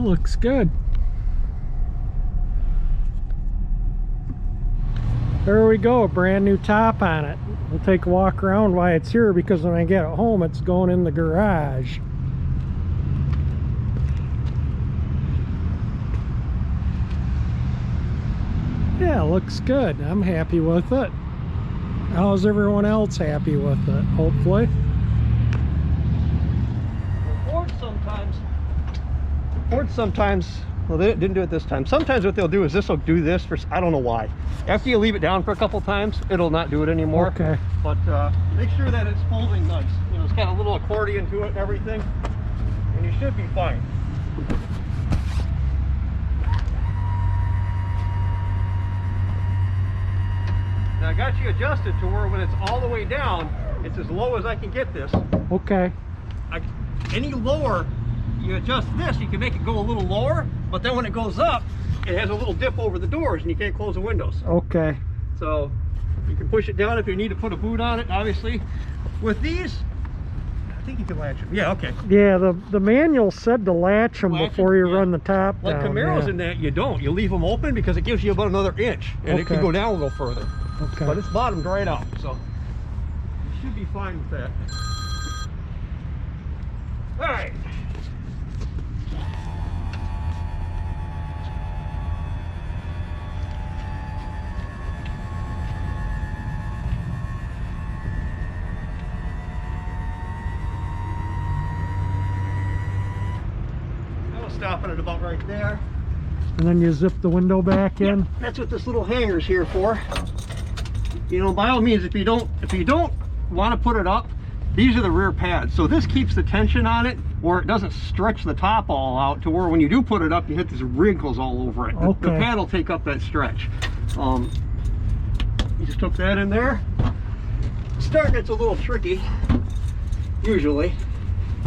looks good. There we go, a brand new top on it. We'll take a walk around while it's here, because when I get it home it's going in the garage. Yeah, looks good. I'm happy with it. How's everyone else happy with it? Hopefully. Ford sometimes, well, they didn't do it this time. Sometimes what they'll do is this will do this for, I don't know why. After you leave it down for a couple times, it'll not do it anymore. Okay. But make sure that it's folding nice. You know, it's got a little accordion to it and everything, and you should be fine. Now I got you adjusted to where when it's all the way down, it's as low as I can get this. Okay. Any lower, you adjust this, you can make it go a little lower, but then when it goes up, it has a little dip over the doors and you can't close the windows. Okay. So you can push it down if you need to put a boot on it, obviously. With these, I think you can latch them. Yeah, okay. Yeah, the manual said to latch them before you run the top like down. Camaros yeah. in that, you don't. You leave them open because it gives you about another inch, and it can go down a little further. Okay. But it's bottomed right out, so you should be fine with that. All right. Stopping it about right there. And then you zip the window back in. Yeah, that's what this little hanger's here for. You know, by all means, if you don't want to put it up, these are the rear pads. So this keeps the tension on it, where it doesn't stretch the top all out to where when you do put it up, you hit these wrinkles all over it. Okay. The pad will take up that stretch. You just took that in there. Starting it's a little tricky, usually.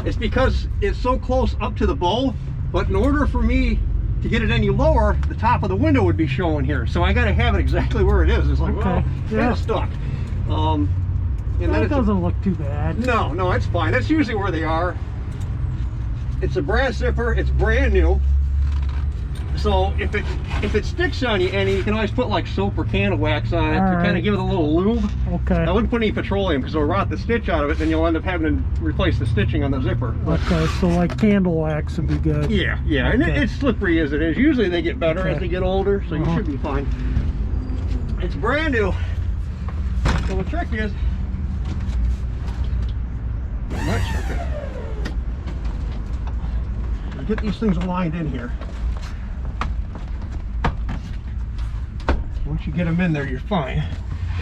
It's because it's so close up to the bow. But in order for me to get it any lower, the top of the window would be showing here. So I got to have it exactly where it is. It's like, well, yeah, it's stuck. And then it doesn't look too bad. No, it's fine. That's usually where they are. It's a brass zipper. It's brand new. So if it sticks on you any, you can always put like soap or candle wax on it to kind of give it a little lube. Okay. I wouldn't put any petroleum because it'll rot the stitch out of it, then you'll end up having to replace the stitching on the zipper. Okay, so like candle wax would be good. Yeah, and it's slippery as it is. Usually they get better as they get older, so you should be fine. It's brand new. So the trick is, get these things aligned in here. Once you get them in there, you're fine.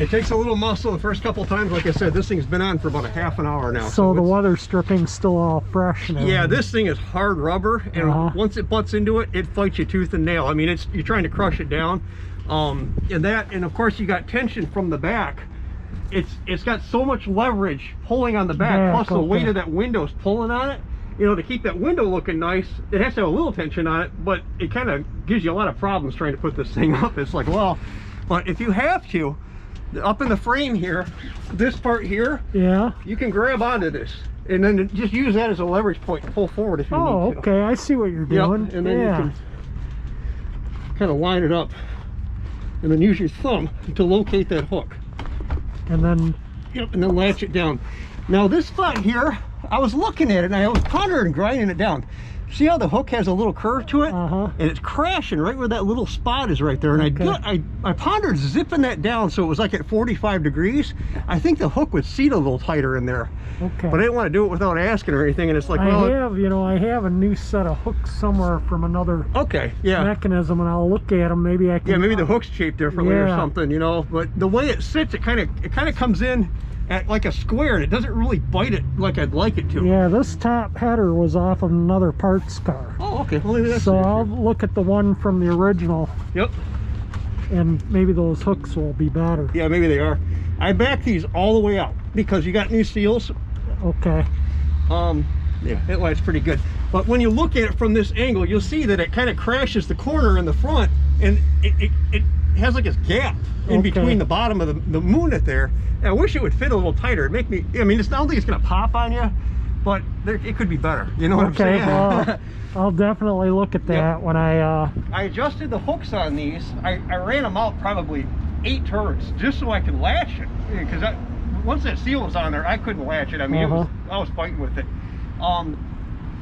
It takes a little muscle the first couple times. Like I said, this thing's been on for about a half an hour now. So the weather stripping's still all fresh now. Yeah, this thing is hard rubber, and once it butts into it, it fights you tooth and nail. I mean, you're trying to crush it down. And of course you got tension from the back. It's got so much leverage pulling on the back, plus the weight of that window's pulling on it. You know, to keep that window looking nice, it has to have a little tension on it, but it kind of gives you a lot of problems trying to put this thing up. It's like, well, but if you have to, up in the frame here, this part here, you can grab onto this and then just use that as a leverage point to pull forward if you need to. Oh, okay, I see what you're doing. Yep. And then you can kind of line it up and then use your thumb to locate that hook. And then and then latch it down. Now this spot here, I was looking at it and I was pondering grinding it down. See how the hook has a little curve to it? And it's crashing right where that little spot is right there. And I pondered zipping that down so it was like at 45 degrees. I think the hook would seat a little tighter in there. Okay. But I didn't want to do it without asking or anything. And it's like, well, I have a new set of hooks somewhere from another mechanism, and I'll look at them. Maybe I can. Yeah, maybe the hook's shaped differently or something, you know. But the way it sits, it kind of comes in at like a square, and it doesn't really bite it like I'd like it to. Yeah, this top header was off of another parts car. Oh, okay. Well, maybe that's so I'll look at the one from the original. Yep. And maybe those hooks will be better. Yeah, maybe they are. I back these all the way out because you got new seals. Okay. Yeah, it lies pretty good. But when you look at it from this angle, you'll see that it kind of crashes the corner in the front, and it has like this gap in between the bottom of the moonet there. And I wish it would fit a little tighter. It'd make me, I mean, I don't think it's gonna pop on you, but it could be better. You know what I'm saying? Well, I'll definitely look at that when I adjusted the hooks on these. I ran them out probably 8 turns just so I could latch it, because once that seal was on there, I couldn't latch it. I mean, I was fighting with it.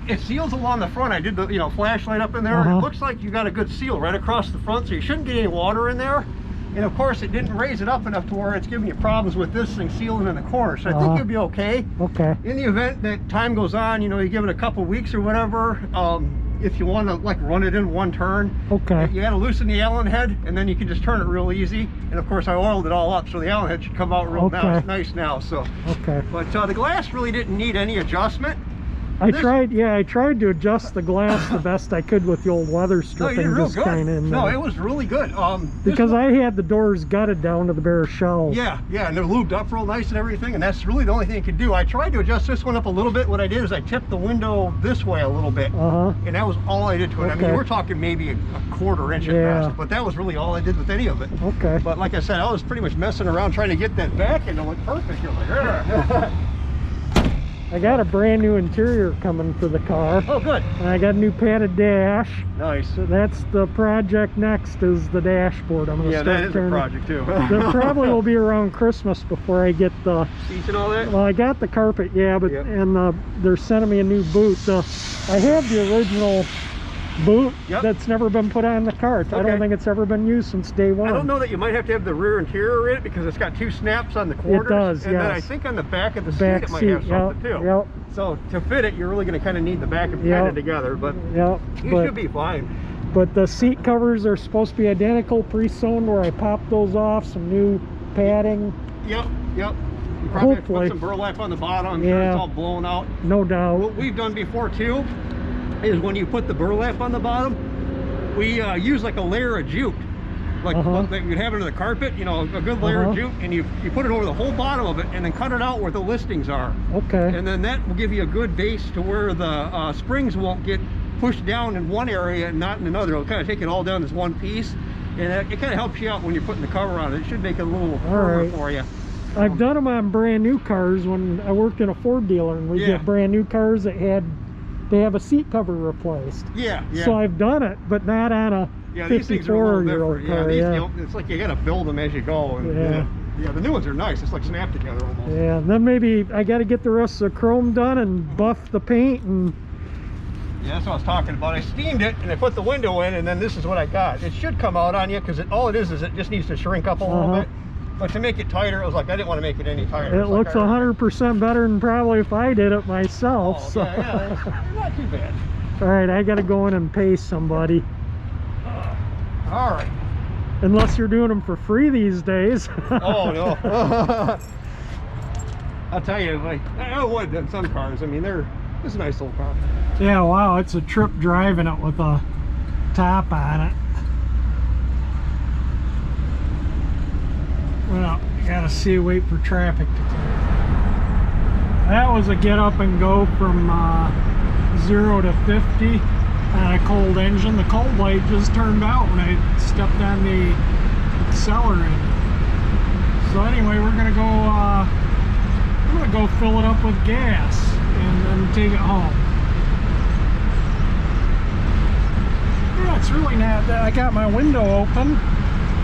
It seals along the front. I did the flashlight up in there. It looks like you got a good seal right across the front, so you shouldn't get any water in there. And of course, it didn't raise it up enough to where it's giving you problems with this thing sealing in the corner. So I think you'll be okay. Okay. In the event that time goes on, you give it a couple weeks or whatever. If you want to like run it in one turn, you got to loosen the Allen head, and then you can just turn it real easy. And of course, I oiled it all up, so the Allen head should come out real nice now. So, but the glass really didn't need any adjustment. I tried to adjust the glass the best I could with the old weather stripping. No, it was really good. Because I had the doors gutted down to the bare shells. Yeah, and they're lubed up real nice and everything, and that's really the only thing you can do. I tried to adjust this one up a little bit. What I did is I tipped the window this way a little bit, and that was all I did to it. I mean, we're talking maybe a quarter inch at best, but that was really all I did with any of it. But like I said, I was pretty much messing around trying to get that back and it looked perfect. You're like, I got a brand new interior coming for the car. Oh, good. And I got a new padded dash. Nice. So that's the project next, is the dashboard. I'm going to start turning. That is a project too. That probably will be around Christmas before I get the seats and all that. Well, I got the carpet, but and they're sending me a new boot. I have the original boot that's never been put on the cart. I don't think it's ever been used since day one. I don't know that you might have to have the rear interior in it, because it's got 2 snaps on the quarters. It does, and then I think on the back of the seat it might have something too. So to fit it, you're really going to kind of need the back and pad it together, but you should be fine. But the seat covers are supposed to be identical, pre-sewn, where I popped those off, some new padding. You probably have to put some burlap on the bottom. I'm sure it's all blown out. No doubt. What we've done before too is when you put the burlap on the bottom, we use like a layer of jute, like you'd have under the carpet, a good layer of jute, and you put it over the whole bottom of it, and then cut it out where the listings are. And then that will give you a good base to where the springs won't get pushed down in one area and not in another. It'll kind of take it all down as one piece, and it kind of helps you out when you're putting the cover on it. It should make it a little firmer for you. I've done them on brand new cars when I worked in a Ford dealer, and we get brand new cars that they have a seat cover replaced. So I've done it, but not on a 54-year-old car. It's like you got to build them as you go. And, the new ones are nice. It's like snap together almost. And then maybe I got to get the rest of the chrome done and buff the paint. And that's what I was talking about. I steamed it and I put the window in, and then this is what I got. It should come out on you, because all it is it just needs to shrink up a little bit. But to make it tighter, I was like, I didn't want to make it any tighter. It looks 100% better than probably if I did it myself. Not too bad. All right, I got to go in and pay somebody. All right. Unless you're doing them for free these days. Oh, no. I'll tell you, I would in some cars. I mean, it's a nice little car. Yeah, wow, it's a trip driving it with a top on it. Well, you gotta wait for traffic to clear. That was a get up and go from 0 to 50 on a cold engine. The cold light just turned out when I stepped on the accelerator. So anyway, we're gonna go fill it up with gas and then take it home. Yeah, it's really not that. I got my window open.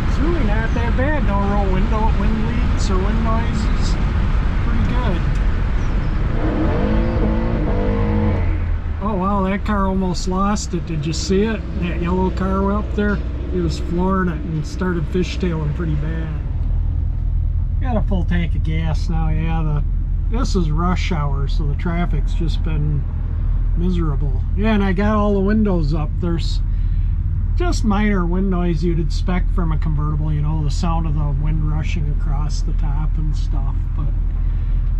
It's really not that bad. No real wind leaks or wind noises. Pretty good. Oh wow, that car almost lost it. Did you see it? That yellow car up there? It was flooring it and started fishtailing pretty bad. Got a full tank of gas now. This is rush hour, so the traffic's just been miserable. Yeah, and I got all the windows up. There's just minor wind noise you'd expect from a convertible, the sound of the wind rushing across the top and stuff, but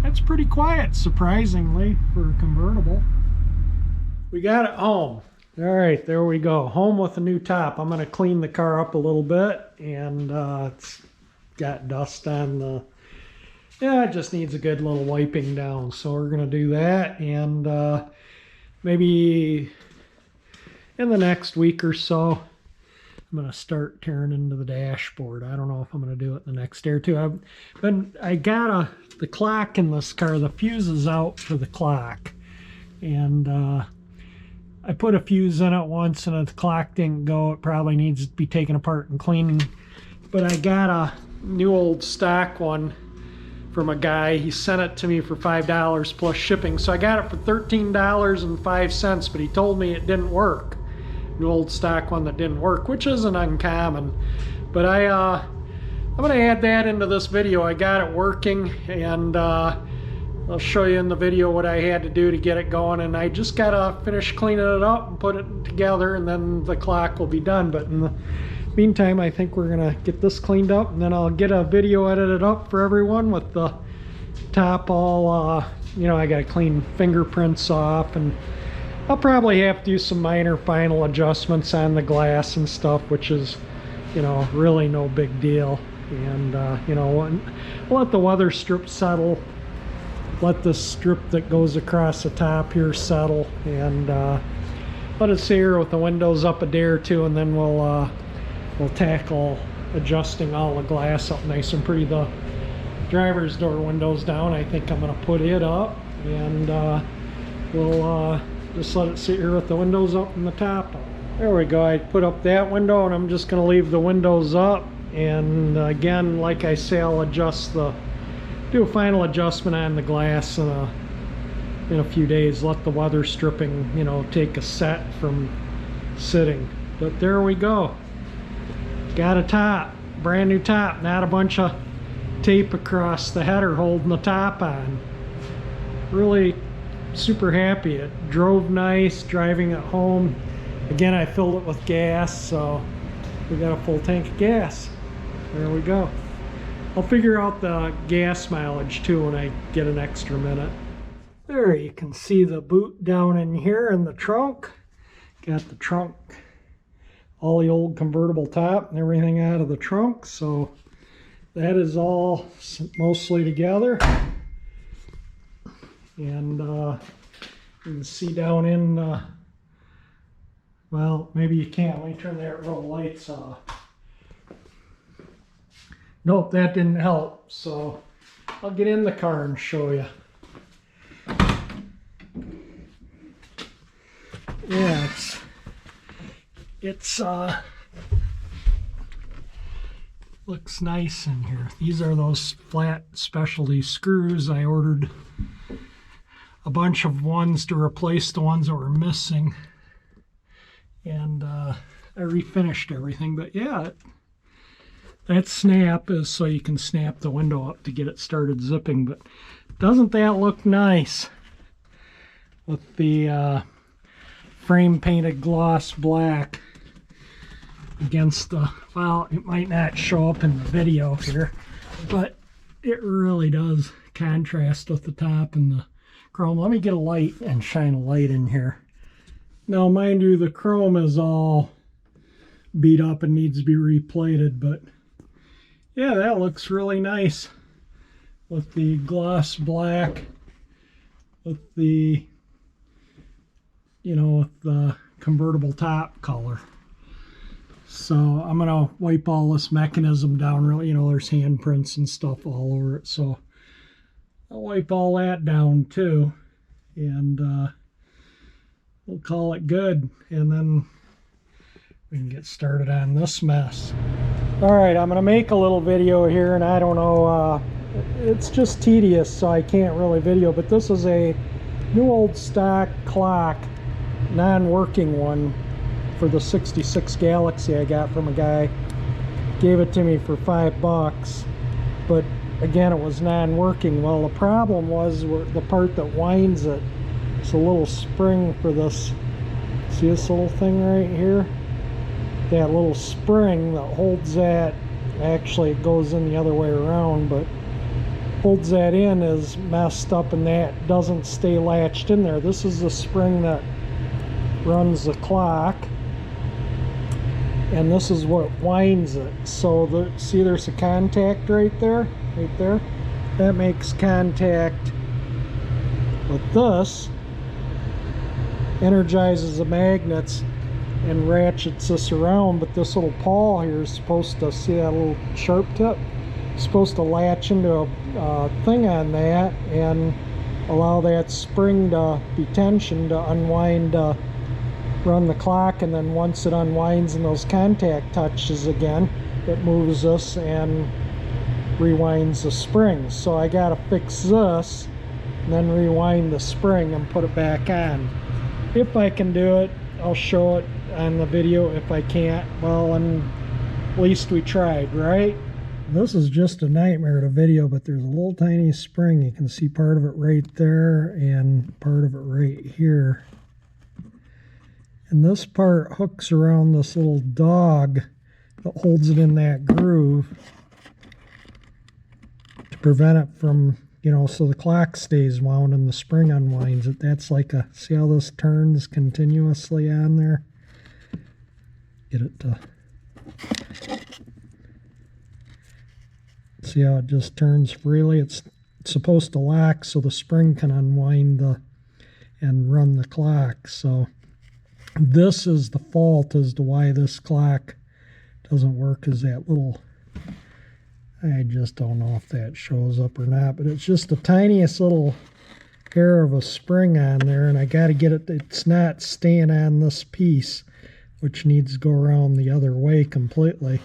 it's pretty quiet, surprisingly, for a convertible. We got it home. All right, there we go. Home with a new top. I'm going to clean the car up a little bit, and it's got dust on the... Yeah, it just needs a good little wiping down, so we're going to do that, and maybe in the next week or so, I'm going to start tearing into the dashboard. I don't know if I'm going to do it the next day or two. I got the clock in this car, the fuse is out for the clock. and I put a fuse in it once and the clock didn't go. It probably needs to be taken apart and cleaned. But I got a new old stock one from a guy. He sent it to me for $5 plus shipping. So I got it for $13.05, but he told me it didn't work. New old stock one that didn't work, which isn't uncommon. But I'm gonna add that into this video. I got it working, and I'll show you in the video what I had to do to get it going, and I just gotta finish cleaning it up and put it together, and then the clock will be done. But in the meantime, I think we're gonna get this cleaned up, and then I'll get a video edited up for everyone with the top all, you know, I gotta clean fingerprints off, and I'll probably have to do some minor final adjustments on the glass and stuff, which is, you know, really no big deal. And you know, we'll let the weather strip settle, let this strip that goes across the top here settle, and let it sit here with the windows up a day or two, and then we'll tackle adjusting all the glass up nice and pretty. The driver's door windows down, I think I'm gonna put it up, and we'll just let it sit here with the windows up and the top up. There we go. I put up that window, and I'm just gonna leave the windows up. And again, like I say, I'll do a final adjustment on the glass in a few days. Let the weather stripping, you know, take a set from sitting. But there we go. Got a top, brand new top, not a bunch of tape across the header holding the top on. Really super happy. It drove nice, driving it home. Again, I filled it with gas, so we got a full tank of gas. There we go. I'll figure out the gas mileage too when I get an extra minute. There, you can see the boot down in here in the trunk. Got the trunk, all the old convertible top and everything out of the trunk. So that is all mostly together. And you can see down in, well, maybe you can't. Let me turn that row of lights off. Nope, that didn't help. So I'll get in the car and show you. Yeah, it's looks nice in here. These are those flat specialty screws. I ordered a bunch of ones to replace the ones that were missing, and I refinished everything. But yeah, that snap is so you can snap the window up to get it started zipping. But doesn't that look nice with the frame painted gloss black against the, well, it might not show up in the video here, but it really does contrast with the top and the chrome. Let me get a light and shine a light in here. Now, mind you, the chrome is all beat up and needs to be replated, but yeah, that looks really nice with the gloss black, with the, you know, with the convertible top color. So I'm gonna wipe all this mechanism down. Really, you know, there's handprints and stuff all over it, so I'll wipe all that down too, and we'll call it good, and then we can get started on this mess. All right, I'm gonna make a little video here, and I don't know, it's just tedious, so I can't really video, but this is a new old stock clock, non-working one for the '66 Galaxie I got from a guy. Gave it to me for $5, but again, it was non-working. Well, the problem was the part that winds it. It's a little spring for this. See this little thing right here? That little spring that holds that, actually it goes in the other way around, but holds that in is messed up, and that doesn't stay latched in there. This is the spring that runs the clock, and this is what winds it. So see, there's a contact right there, that makes contact with this, energizes the magnets and ratchets this around. But this little pawl here is supposed to, see that little sharp tip, supposed to latch into a thing on that, and allow that spring to be tensioned to unwind, run the clock, and then once it unwinds and those contact touches again, it moves us and rewinds the spring. So I gotta fix this and then rewind the spring and put it back on. If I can do it, I'll show it on the video. If I can't, well, and at least we tried, right? This is just a nightmare to video, but there's a little tiny spring. You can see part of it right there and part of it right here. And this part hooks around this little dog that holds it in that groove to prevent it from, you know, so the clock stays wound and the spring unwinds it. That's like a, see how this turns continuously on there? Get it to, see how it just turns freely? It's supposed to lock so the spring can unwind and run the clock. So this is the fault as to why this clock doesn't work, is that little, I just don't know if that shows up or not, but it's just the tiniest little hair of a spring on there, and I got to get it, it's not staying on this piece, which needs to go around the other way completely.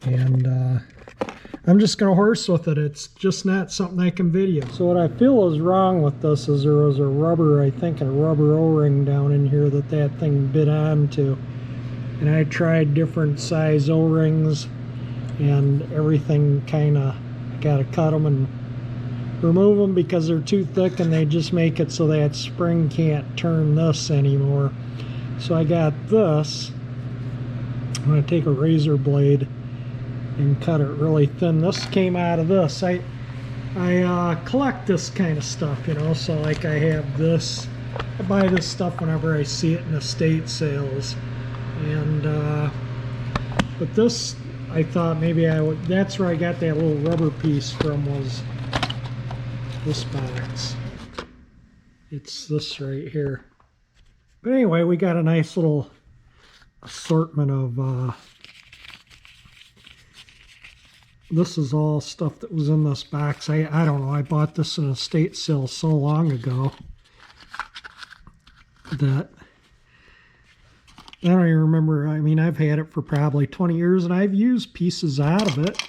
And I'm just going to horse with it. It's just not something I can video. So what I feel is wrong with this is there was a rubber, I think a rubber O-ring down in here that thing bit onto. And I tried different size O-rings and everything, kind of got to cut them and remove them because they're too thick, and they just make it so that spring can't turn this anymore. So I got this. I'm going to take a razor blade and cut it really thin. This came out of this. I collect this kind of stuff, you know, so like I have this. I buy this stuff whenever I see it in estate sales. And but this, I thought maybe I would, that's where I got that little rubber piece from, was this box. It's this right here. But anyway, we got a nice little assortment of this is all stuff that was in this box. I don't know, I bought this in an estate sale so long ago that I don't even remember. I mean, I've had it for probably 20 years, and I've used pieces out of it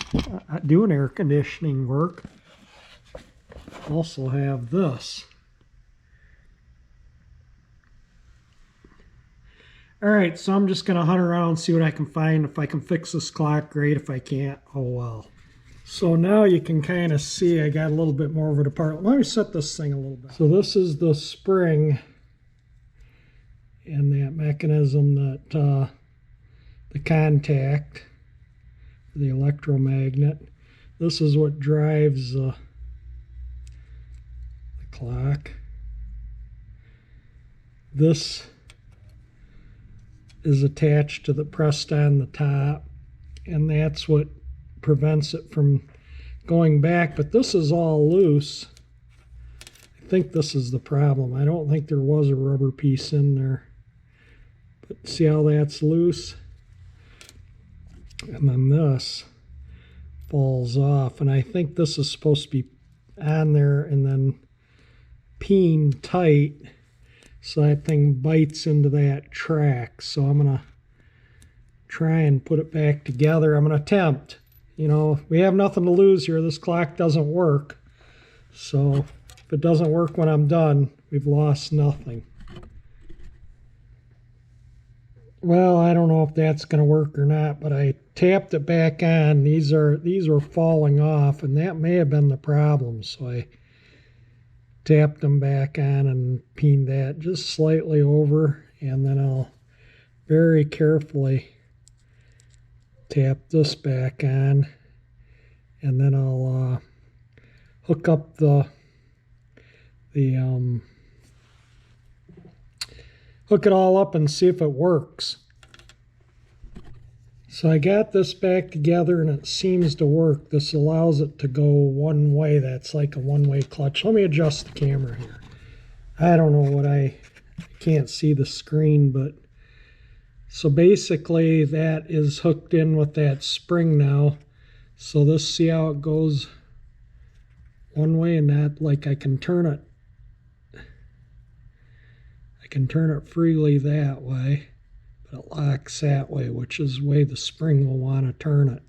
doing air conditioning work. Also have this. Alright, so I'm just going to hunt around and see what I can find. If I can fix this clock, great. If I can't, oh well. So now you can kind of see I got a little bit more of it apart. Let me set this thing a little bit. So this is the spring and that mechanism that the contact, the electromagnet. This is what drives the clock. This is attached to the pressed on the top, and that's what prevents it from going back. But this is all loose. I think this is the problem. I don't think there was a rubber piece in there. But see how that's loose? And then this falls off, and I think this is supposed to be on there and then peened tight so that thing bites into that track. So I'm going to try and put it back together. I'm going to attempt. You know, we have nothing to lose here. This clock doesn't work. So if it doesn't work when I'm done, we've lost nothing. Well, I don't know if that's going to work or not, but I tapped it back on. These were falling off, and that may have been the problem. So I tapped them back on and peened that just slightly over, and then I'll very carefully tap this back on, and then I'll hook up hook it all up and see if it works. So I got this back together and it seems to work. This allows it to go one way. That's like a one-way clutch. Let me adjust the camera here. I don't know what I can't see the screen, but so basically that is hooked in with that spring now. So this, see how it goes one way and not like I can turn it. I can turn it freely that way, but it locks that way, which is the way the spring will want to turn it.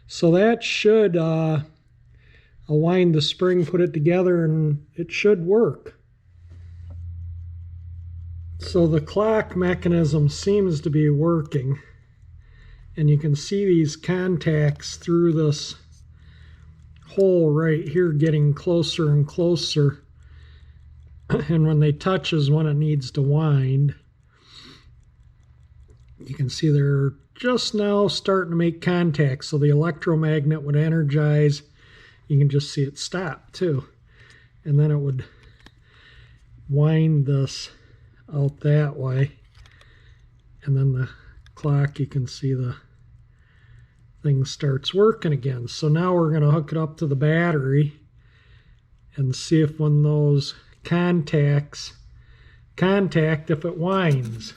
So that should align the spring, put it together, and it should work. So the clock mechanism seems to be working, and you can see these contacts through this hole right here getting closer and closer, and when they touch is when it needs to wind. You can see they're just now starting to make contact, so the electromagnet would energize. You can just see it stop too, and then it would wind this out that way, and then the clock, you can see the thing starts working again. So now we're going to hook it up to the battery and see if when those contacts contact, if it winds.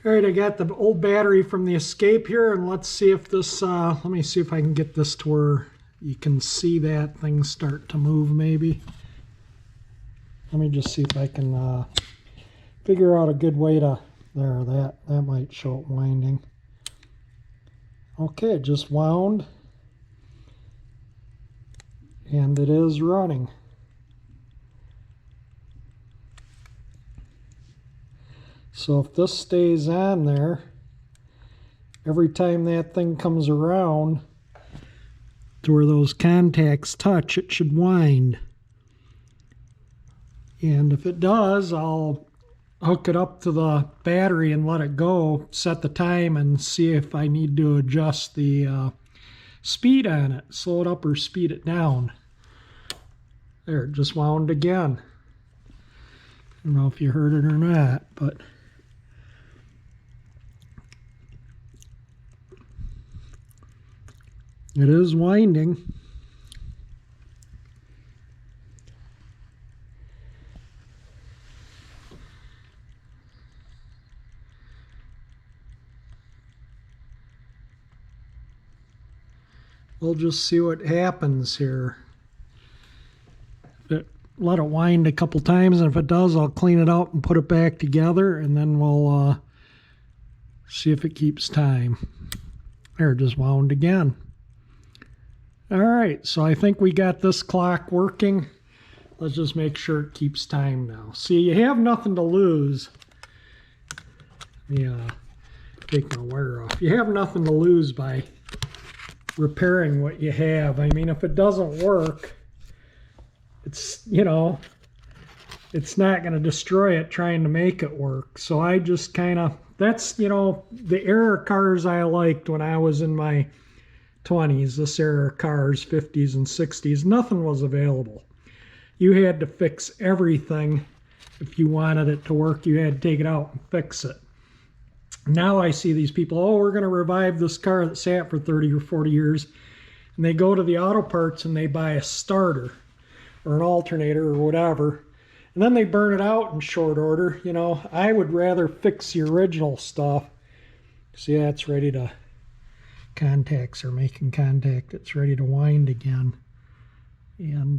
All right, I got the old battery from the Escape here, and let's see if this, let me see if I can get this to where you can see that thing start to move maybe. Let me just see if I can figure out a good way to, there, that might show it winding. Okay, it just wound, and it is running. So if this stays on there, every time that thing comes around to where those contacts touch, it should wind. And if it does, I'll hook it up to the battery and let it go, set the time, and see if I need to adjust the speed on it, slow it up or speed it down. There, it just wound again. I don't know if you heard it or not, but it is winding. We'll just see what happens here. Let it wind a couple times, and if it does, I'll clean it out and put it back together, and then we'll see if it keeps time. There, it just wound again. All right, so I think we got this clock working. Let's just make sure it keeps time now. See, you have nothing to lose. Yeah, take my wire off. You have nothing to lose by repairing what you have. I mean, if it doesn't work, it's, you know, it's not going to destroy it trying to make it work. So I just kind of, that's, you know, the era cars I liked when I was in my 20s, this era cars, 50s and 60s, nothing was available. You had to fix everything. If you wanted it to work, you had to take it out and fix it. Now I see these people, oh, we're going to revive this car that sat for 30 or 40 years. And they go to the auto parts and they buy a starter or an alternator or whatever. And then they burn it out in short order. You know, I would rather fix the original stuff. See, that's ready to, contacts are making contact. It's ready to wind again. And,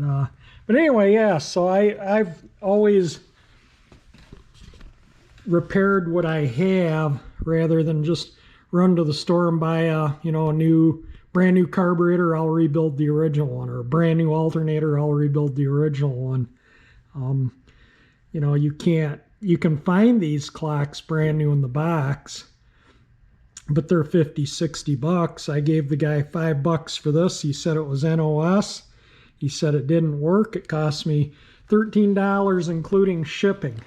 but anyway, yeah, so I've always repaired what I have rather than just run to the store and buy a, you know, a brand new carburetor. I'll rebuild the original one, or a brand new alternator. I'll rebuild the original one. You know, you can find these clocks brand new in the box, but they're 50, 60 bucks. I gave the guy $5 for this. He said it was NOS. He said it didn't work. It cost me $13 including shipping.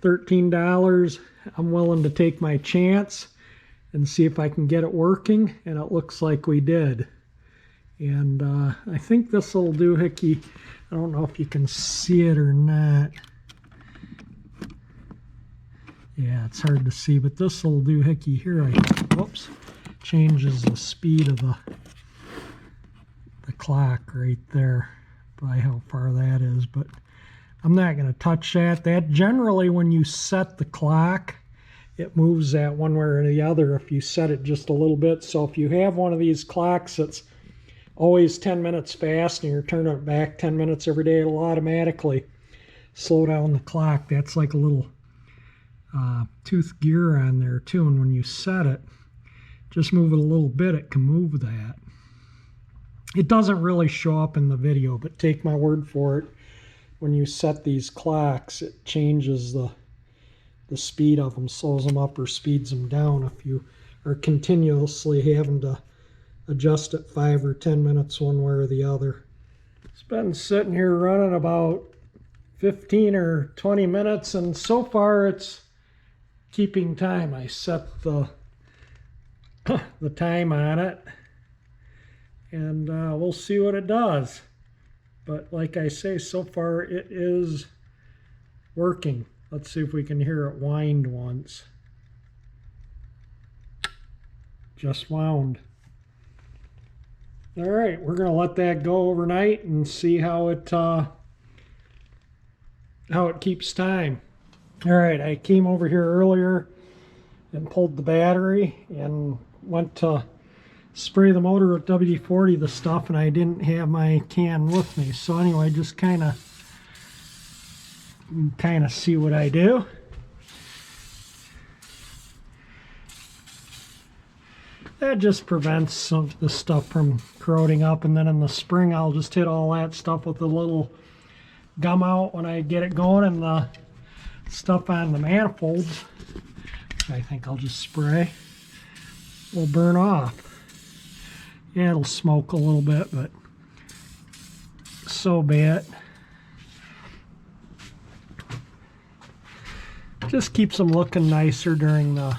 $13. I'm willing to take my chance and see if I can get it working, and it looks like we did. And I think this little doohickey, I don't know if you can see it or not. Yeah, it's hard to see, but this little doohickey here, whoops, changes the speed of the clock right there by how far that is, but I'm not going to touch that. That generally, when you set the clock, it moves that one way or the other if you set it just a little bit. So if you have one of these clocks that's always 10 minutes fast and you're turning it back 10 minutes every day, it'll automatically slow down the clock. That's like a little tooth gear on there too, and when you set it, just move it a little bit, it can move that. It doesn't really show up in the video, but take my word for it, when you set these clocks, it changes the speed of them, slows them up or speeds them down if you are continuously having to adjust it 5 or 10 minutes one way or the other. It's been sitting here running about 15 or 20 minutes, and so far it's keeping time. I set the time on it, and we'll see what it does. But like I say, so far it is working. Let's see if we can hear it wind once. Just wound. All right, we're going to let that go overnight and see how it keeps time. All right, I came over here earlier and pulled the battery and went to spray the motor with WD-40, the stuff, and I didn't have my can with me. So anyway, just kind of see what I do. That just prevents some of the stuff from corroding up, and then in the spring I'll just hit all that stuff with a little gum out when I get it going, and the stuff on the manifolds, I think I'll just spray, will burn off. Yeah, it'll smoke a little bit, but so be it. Just keeps them looking nicer during the,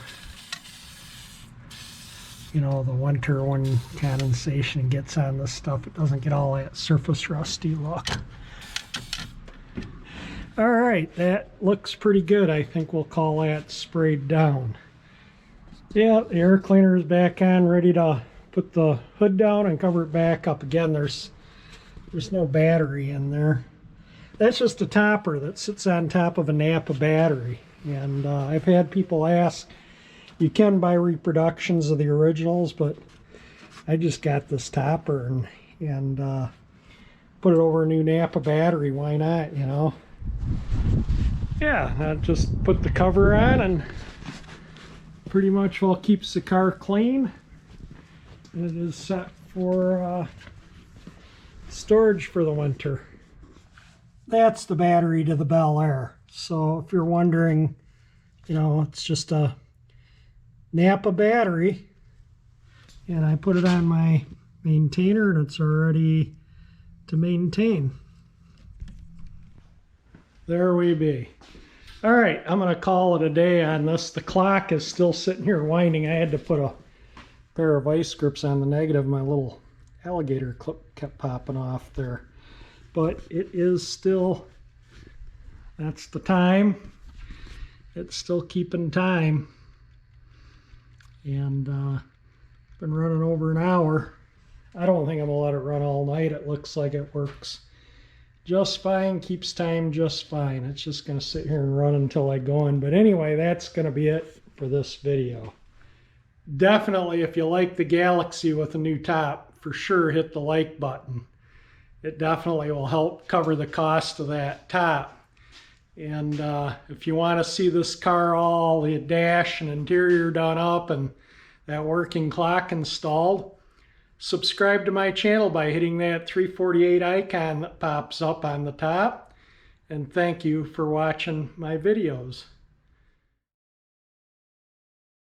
you know, the winter when condensation gets on this stuff. It doesn't get all that surface rusty look. All right, that looks pretty good. I think we'll call that sprayed down. Yeah, the air cleaner is back on, ready to put the hood down and cover it back up again. There's no battery in there. That's just a topper that sits on top of a Napa battery. And I've had people ask, you can buy reproductions of the originals, but I just got this topper and put it over a new Napa battery. Why not, you know? Yeah, I just put the cover on, and pretty much well keeps the car clean. And it is set for storage for the winter. That's the battery to the Bel Air. So if you're wondering, you know, it's just a Napa battery, and I put it on my maintainer and it's already to maintain. There we be. All right, I'm going to call it a day on this. The clock is still sitting here winding. I had to put a pair of vice grips on the negative. My little alligator clip kept popping off there. But it is still, that's the time. It's still keeping time. And been running over an hour. I don't think I'm going to let it run all night. It looks like it works just fine, keeps time just fine. It's just going to sit here and run until I go in. But anyway, that's going to be it for this video. Definitely, if you like the Galaxie with a new top, for sure hit the like button. It definitely will help cover the cost of that top. And if you want to see this car, all the dash and interior done up and that working clock installed, subscribe to my channel by hitting that 348 icon that pops up on the top. And thank you for watching my videos.